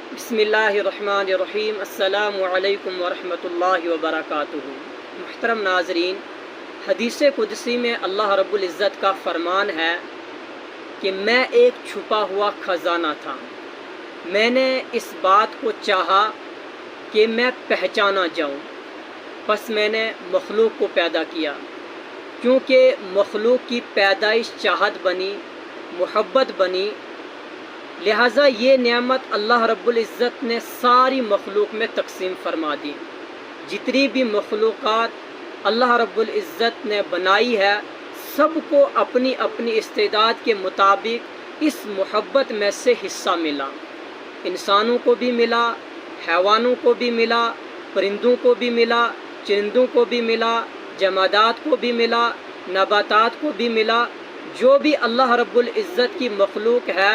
बिस्मिल्लाहिर्रहमानिर्रहीम। अस्सलामु अलैकुम वरहमतुल्लाहि वबरकातुहू। मुहतरम नाज़रीन, हदीस कुदसी में अल्लाह रब्बुल इज़्ज़त का फरमान है कि मैं एक छुपा हुआ ख़जाना था। मैंने इस बात को चाहा कि मैं पहचाना जाऊं, बस मैंने मखलूक को पैदा किया। क्योंकि मखलूक की पैदाइश चाहत बनी, मोहब्बत बनी, लिहाजा ये नेमत अल्लाह रब्बुल इज़्ज़त ने सारी मखलूक में तकसीम फरमा दी। जितनी भी मखलूक़ात अल्लाह रब्बुल इज़्ज़त ने बनाई है, सबको अपनी अपनी इस्तेदाद के मुताबिक इस मोहब्बत में से हिस्सा मिला। इंसानों को भी मिला, हैवानों को भी मिला, परिंदों को भी मिला, चरिंदों को भी मिला, जमादात को भी मिला, नबातात को भी मिला। जो भी अल्लाह रब्बुल इज़्ज़त की मखलूक है,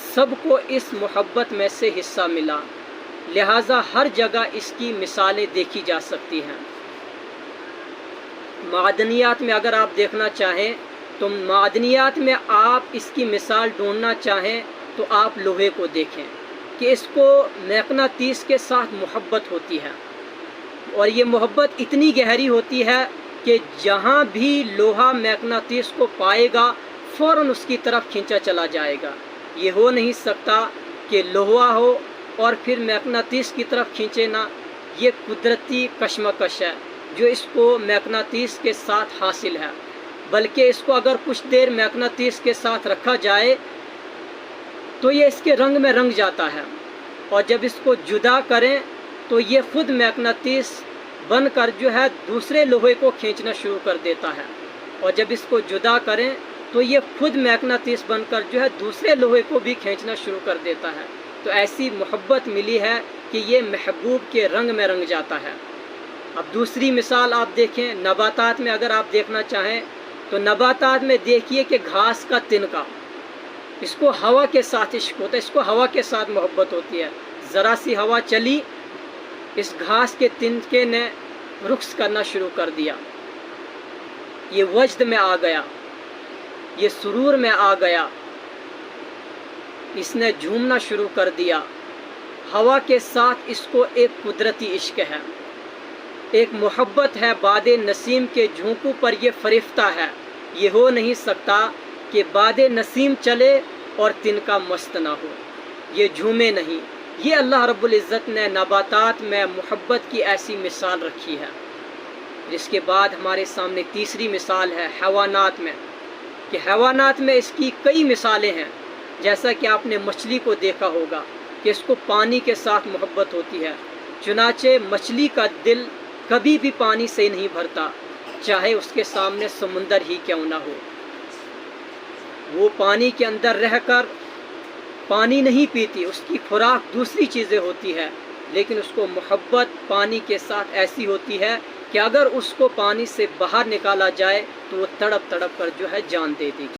सबको इस मोहब्बत में से हिस्सा मिला। लिहाजा हर जगह इसकी मिसालें देखी जा सकती हैं। मादनियात में अगर आप देखना चाहें तो मादनियात में आप इसकी मिसाल ढूंढना चाहें तो आप लोहे को देखें कि इसको मैग्नेटिस के साथ मोहब्बत होती है, और ये मोहब्बत इतनी गहरी होती है कि जहाँ भी लोहा मैग्नेटिस को पाएगा फ़ौरन उसकी तरफ खींचा चला जाएगा। ये हो नहीं सकता कि लोहा हो और फिर मैग्नेटिस की तरफ खींचे ना। ये कुदरती कशमकश है जो इसको मैग्नेटिस के साथ हासिल है। बल्कि इसको अगर कुछ देर मैग्नेटिस के साथ रखा जाए तो ये इसके रंग में रंग जाता है, और जब इसको जुदा करें तो ये खुद मैग्नेटिस बनकर जो है दूसरे लोहे को खींचना शुरू कर देता है, और जब इसको जुदा करें तो ये खुद मैग्नेटिस बनकर जो है दूसरे लोहे को भी खींचना शुरू कर देता है। तो ऐसी मोहब्बत मिली है कि ये महबूब के रंग में रंग जाता है। अब दूसरी मिसाल आप देखें, नबातात में अगर आप देखना चाहें तो नबातात में देखिए कि घास का तिनका, इसको हवा के साथ इश्क होता है, इसको हवा के साथ मोहब्बत होती है। ज़रा सी हवा चली, इस घास के तिनके ने रुख्स करना शुरू कर दिया, ये वजद में आ गया, ये सुरूर में आ गया, इसने झूमना शुरू कर दिया। हवा के साथ इसको एक कुदरती इश्क है, एक मोहब्बत है। बादे नसीम के झोंकों पर ये फरिफ्ता है। ये हो नहीं सकता कि बादे नसीम चले और तिनका मस्त ना हो, ये झूमे नहीं। ये अल्लाह रब्बुल इज़्ज़त ने नबातात में मोहब्बत की ऐसी मिसाल रखी है। जिसके बाद हमारे सामने तीसरी मिसाल है हैवानात में, कि हैवानात में इसकी कई मिसालें हैं। जैसा कि आपने मछली को देखा होगा कि इसको पानी के साथ मोहब्बत होती है। चुनाचे मछली का दिल कभी भी पानी से नहीं भरता, चाहे उसके सामने समुंदर ही क्यों ना हो। वो पानी के अंदर रहकर पानी नहीं पीती, उसकी खुराक दूसरी चीज़ें होती है, लेकिन उसको मोहब्बत पानी के साथ ऐसी होती है कि अगर उसको पानी से बाहर निकाला जाए तो वो तड़प तड़प कर जो है जान दे देगी।